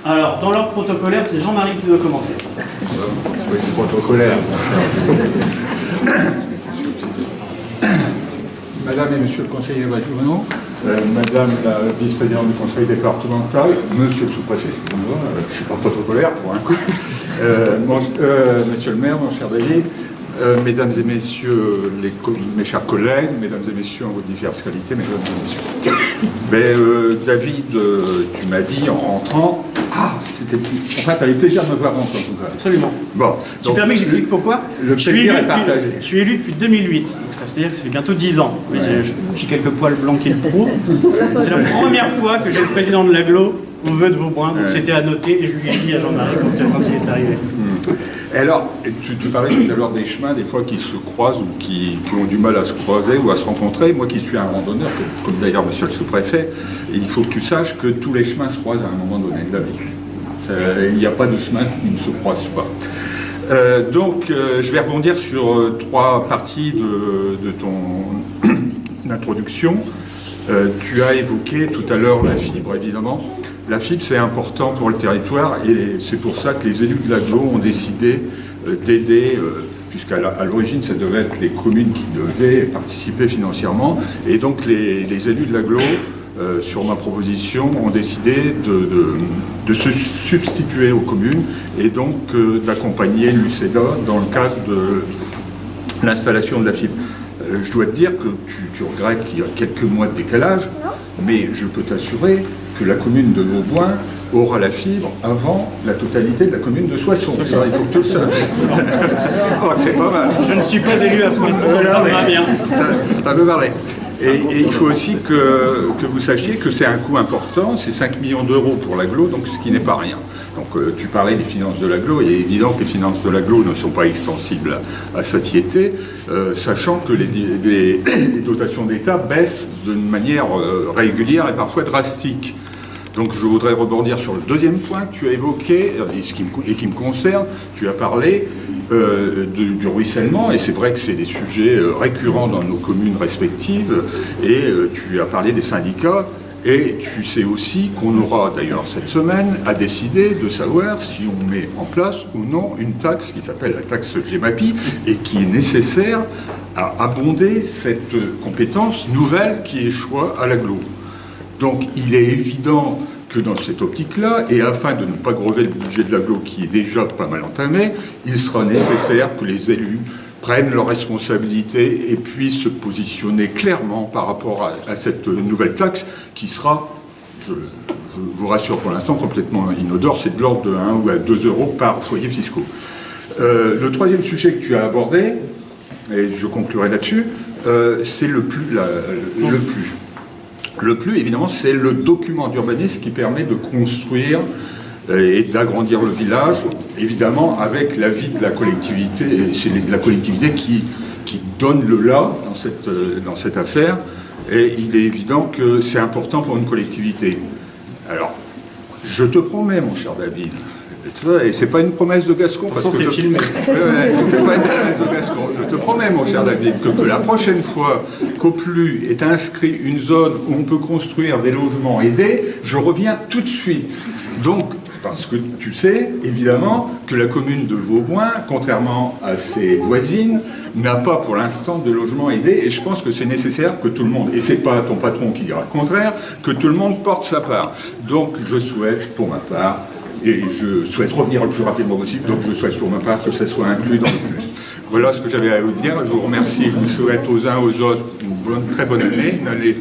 Alors, dans l'ordre protocolaire, c'est Jean-Marie qui doit commencer. Oui, c'est protocolaire, mon cher. Madame et Monsieur le conseiller régional, Madame la vice-présidente du conseil départemental, Monsieur le sous-préfet, excusez-moi, je ne suis pas protocolaire pour un coup, Monsieur le maire, mon cher David, Mesdames et Messieurs, mes chers collègues, Mesdames et Messieurs en vos diverses qualités, Mesdames et Messieurs. David, tu m'as dit en rentrant, tu avais plaisir de me voir rentrer en tout cas. Absolument. Bon, Tu permets que j'explique pourquoi? Le plaisir est partagé. Je suis élu depuis 2008, c'est-à-dire que ça fait bientôt 10 ans. Oui, j'ai quelques poils blancs qui le prouvent. C'est la première fois que j'ai le président de l'agglo au vœu de Vauboin, donc c'était à noter, et je lui ai dit à Jean-Marie quand il est arrivé. Et alors, tu parlais tout à l'heure des chemins, des fois qui se croisent ou qui ont du mal à se croiser ou à se rencontrer. Moi qui suis un randonneur, comme d'ailleurs monsieur le sous-préfet, il faut que tu saches que tous les chemins se croisent à un moment donné de la vie. Il n'y a pas de chemin qui ne se croise pas. Donc, je vais rebondir sur 3 parties de ton introduction. Tu as évoqué tout à l'heure la fibre, évidemment. La fibre, c'est important pour le territoire et c'est pour ça que les élus de l'agglo ont décidé d'aider, puisqu'à l'origine, ça devait être les communes qui devaient participer financièrement. Et donc, les élus de l'agglo, sur ma proposition, ont décidé de se substituer aux communes et donc d'accompagner l'UCEDA dans le cadre de l'installation de la fibre. Je dois te dire que tu regrettes qu'il y a quelques mois de décalage, mais je peux t'assurer que la commune de Vauboin aura la fibre avant la totalité de la commune de Soissons. Ça, il faut que tu le saches. Oh, c'est pas mal. Je ne suis pas élu à Soissons, donc ça me va bien. Ça peut parler. Et il faut aussi que vous sachiez que c'est un coût important, c'est 5 millions d'euros pour l'agglo, donc ce qui n'est pas rien. Donc tu parlais des finances de l'agglo, il est évident que les finances de l'agglo ne sont pas extensibles à satiété, sachant que les dotations d'État baissent d'une manière régulière et parfois drastique. Donc je voudrais rebondir sur le deuxième point que tu as évoqué, et qui me concerne. Tu as parlé du ruissellement, et c'est vrai que c'est des sujets récurrents dans nos communes respectives, et tu as parlé des syndicats, et tu sais aussi qu'on aura d'ailleurs cette semaine à décider de savoir si on met en place ou non une taxe qui s'appelle la taxe Gemapi, et qui est nécessaire à abonder cette compétence nouvelle qui échoit à l'agglo. Donc il est évident que dans cette optique-là, et afin de ne pas grever le budget de l'agglo qui est déjà pas mal entamé, il sera nécessaire que les élus prennent leurs responsabilités et puissent se positionner clairement par rapport à cette nouvelle taxe qui sera, je vous rassure pour l'instant, complètement inodore, c'est de l'ordre de 1 ou à 2 euros par foyer fiscaux. Le troisième sujet que tu as abordé, et je conclurai là-dessus, c'est le plus. Le plus, évidemment, c'est le document d'urbanisme qui permet de construire et d'agrandir le village, évidemment, avec l'avis de la collectivité. Et c'est la collectivité qui donne le là dans cette affaire. Et il est évident que c'est important pour une collectivité. Alors, je te promets, mon cher David, tu vois, et c'est pas une promesse de Gascon. De toute façon, c'est filmé. C'est pas une promesse de Gascon. Je te promets, mon cher David, que la prochaine fois qu'au plus est inscrit une zone où on peut construire des logements aidés, je reviens tout de suite. Donc, parce que tu sais, évidemment, que la commune de Vauboin, contrairement à ses voisines, n'a pas pour l'instant de logements aidés, et je pense que c'est nécessaire que tout le monde, et c'est pas ton patron qui dira le contraire, que tout le monde porte sa part. Donc, je souhaite, pour ma part, et je souhaite revenir le plus rapidement possible, donc je souhaite pour ma part que ça soit inclus dans le plan. Voilà ce que j'avais à vous dire. Je vous remercie, je vous souhaite aux uns aux autres une très bonne année, une année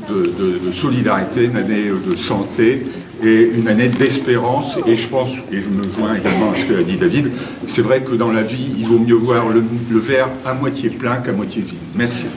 de solidarité, une année de santé et une année d'espérance. Et je pense, et je me joins également à ce que a dit David, c'est vrai que dans la vie, il vaut mieux voir le verre à moitié plein qu'à moitié vide. Merci.